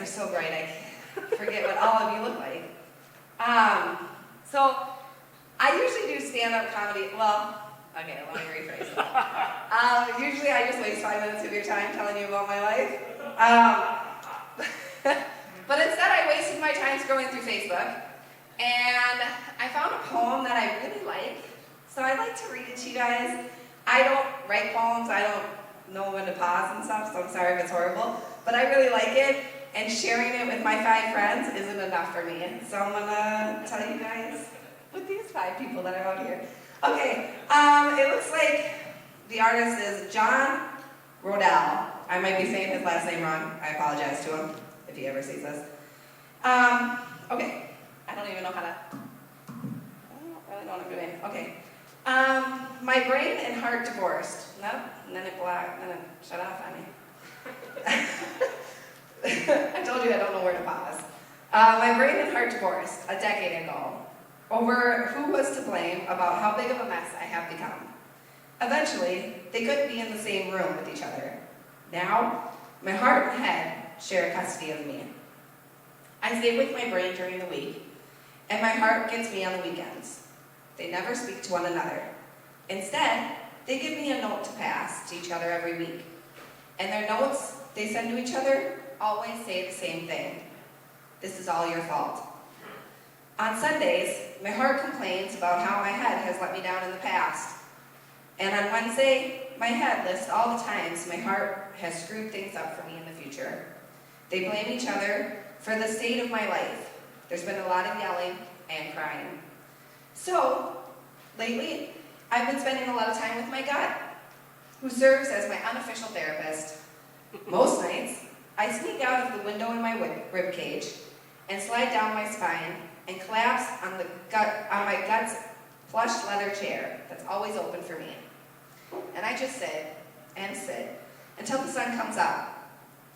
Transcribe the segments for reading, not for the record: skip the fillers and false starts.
so bright I forget what all of you look like. So I usually do stand-up comedy. Well, okay, let me rephrase that. Usually I just waste 5 minutes of your time telling you about my life. But instead I wasted my time scrolling through Facebook, and I found a poem that I really like. So I'd like to read it to you guys. I don't write poems, I don't know when to pause and stuff, so I'm sorry if it's horrible. But I really like it, and sharing it with my 5 friends isn't enough for me. So I'm gonna tell you guys with these 5 people that are out here. Okay, it looks like the artist is John Rodell. I might be saying his last name wrong. I apologize to him if he ever sees this. Okay, I don't even know how to, I don't really know what I'm doing. Okay. My brain and heart divorced. Nope, and then it shut off on me. I told you I don't know where to pause. My brain and heart divorced a decade ago over who was to blame about how big of a mess I have become. Eventually, they couldn't be in the same room with each other. Now, my heart and head share custody of me. I stay with my brain during the week, and my heart gets me on the weekends. They never speak to one another. Instead, they give me a note to pass to each other every week. And their notes they send to each other always say the same thing. This is all your fault. On Sundays, my heart complains about how my head has let me down in the past. And on Wednesday, my head lists all the times my heart has screwed things up for me in the future. They blame each other for the state of my life. There's been a lot of yelling and crying. So, lately, I've been spending a lot of time with my gut, who serves as my unofficial therapist. Most nights, I sneak out of the window in my rib cage and slide down my spine and collapse on my gut's plush leather chair that's always open for me. And I just sit and sit until the sun comes up.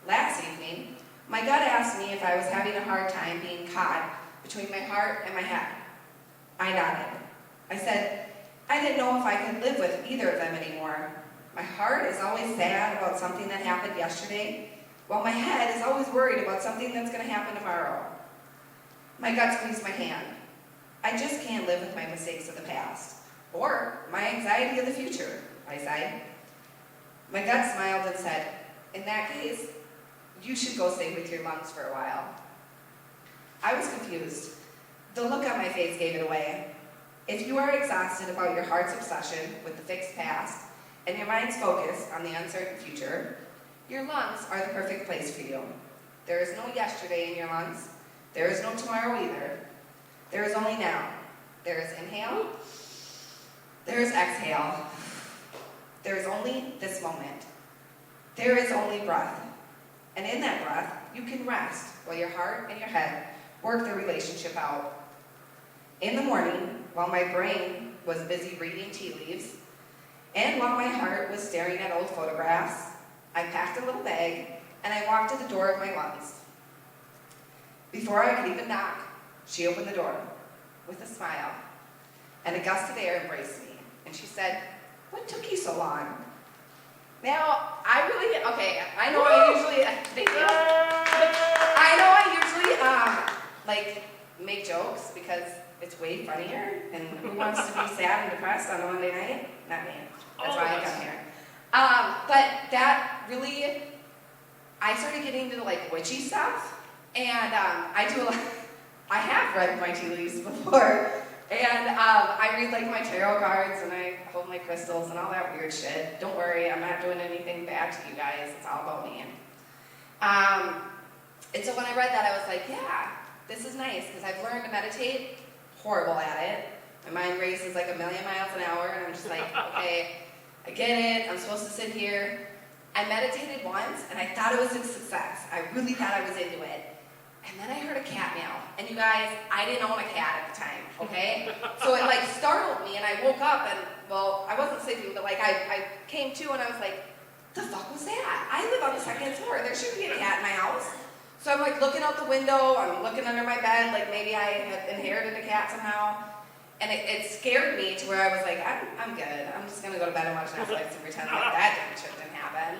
Last evening, my gut asked me if I was having a hard time being caught between my heart and my head. I nodded. I said, I didn't know if I could live with either of them anymore. My heart is always sad about something that happened yesterday, while my head is always worried about something that's going to happen tomorrow. My gut squeezed my hand. I just can't live with my mistakes of the past, or my anxiety of the future, I sighed. My gut smiled and said, in that case, you should go stay with your lungs for a while. I was confused. The look on my face gave it away. If you are exhausted about your heart's obsession with the fixed past and your mind's focus on the uncertain future, your lungs are the perfect place for you. There is no yesterday in your lungs. There is no tomorrow either. There is only now. There is inhale. There is exhale. There is only this moment. There is only breath. And in that breath, you can rest while your heart and your head work their relationship out. In the morning, while my brain was busy reading tea leaves, and while my heart was staring at old photographs, I packed a little bag and I walked to the door of my lungs. Before I could even knock, she opened the door with a smile, and a gust of air embraced me, and she said, what took you so long? Now, I make jokes because it's way funnier, and who wants to be sad and depressed on a Monday night? Not me. That's why I come here. But that really, I started getting into like witchy stuff, and I have read my tea leaves before, and I read like my tarot cards, and I hold my crystals and all that weird shit. Don't worry, I'm not doing anything bad to you guys. It's all about me. And so when I read that, I was like, yeah, this is nice, because I've learned to meditate. Horrible at it. My mind races like 1,000,000 miles an hour, and I'm just like, okay, I get it. I'm supposed to sit here. I meditated once, and I thought it was a success. I really thought I was into it. And then I heard a cat meow. And you guys, I didn't own a cat at the time, okay? So it like startled me, and I woke up, and well, I wasn't sleeping, but like I came to, and I was like, the fuck was that? I live on the 2nd floor. There shouldn't be a cat in my house. So I'm like looking out the window, I'm looking under my bed, like maybe I had inherited a cat somehow. And it scared me to where I was like, I'm good. I'm just gonna go to bed and watch Netflix and pretend like that shit didn't happen.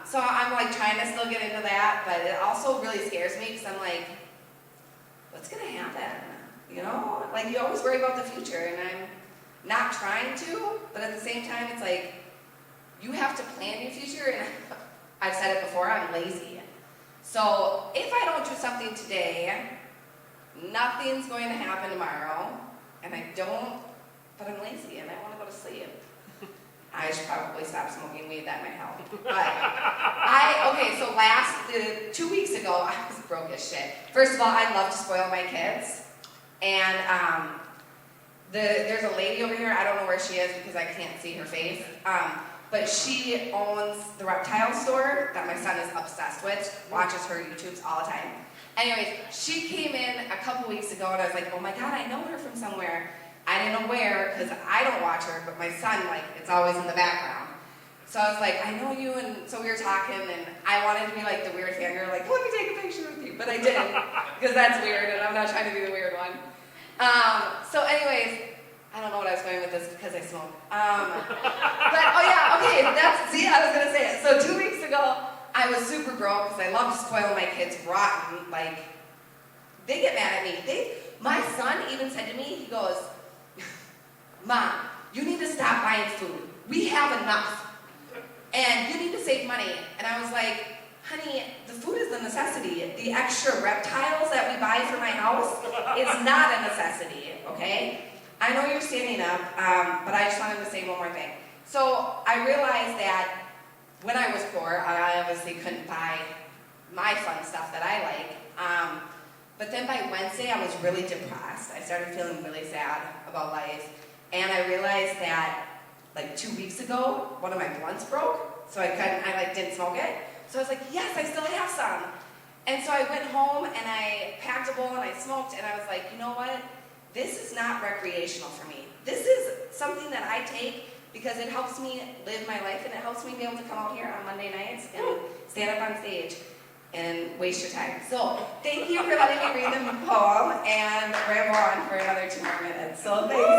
So I'm like trying to still get into that, but it also really scares me because I'm like, what's gonna happen? You know, like you always worry about the future, and I'm not trying to, but at the same time, it's like you have to plan your future. And I've said it before, I'm lazy. So if I don't do something today, nothing's going to happen tomorrow, and but I'm lazy and I want to go to sleep. I should probably stop smoking weed, that might help. But, so 2 weeks ago, I was broke as shit. First of all, I love to spoil my kids. And there's a lady over here, I don't know where she is because I can't see her face. But she owns the reptile store that my son is obsessed with, watches her YouTubes all the time. Anyways, she came in a couple weeks ago and I was like, oh my God, I know her from somewhere. I didn't know where because I don't watch her, but my son, like, it's always in the background. So I was like, I know you, and so we were talking, and I wanted to be like the weird fangirl, like, let me take a picture with you, but I didn't, because that's weird, and I'm not trying to be the weird one. So anyways, I don't know what I was going with this because I smoke. But, oh yeah, okay, I was going to say it. So 2 weeks ago, I was super broke because I love to spoil my kids rotten. Like, they get mad at me. My son even said to me, he goes, Mom, you need to stop buying food. We have enough. And you need to save money. And I was like, honey, the food is a necessity. The extra reptiles that we buy for my house is not a necessity, okay? I know you're standing up, but I just wanted to say one more thing. So I realized that when I was poor, I obviously couldn't buy my fun stuff that I like. But then by Wednesday, I was really depressed. I started feeling really sad about life. And I realized that, like 2 weeks ago, one of my blunts broke, so I didn't smoke it. So I was like, yes, I still have some. And so I went home and I packed a bowl and I smoked, and I was like, you know what? This is not recreational for me. This is something that I take because it helps me live my life, and it helps me be able to come out here on Monday nights and stand up on stage and waste your time. So thank you for letting me read the poem and ramble on for another 2 more minutes. So thanks.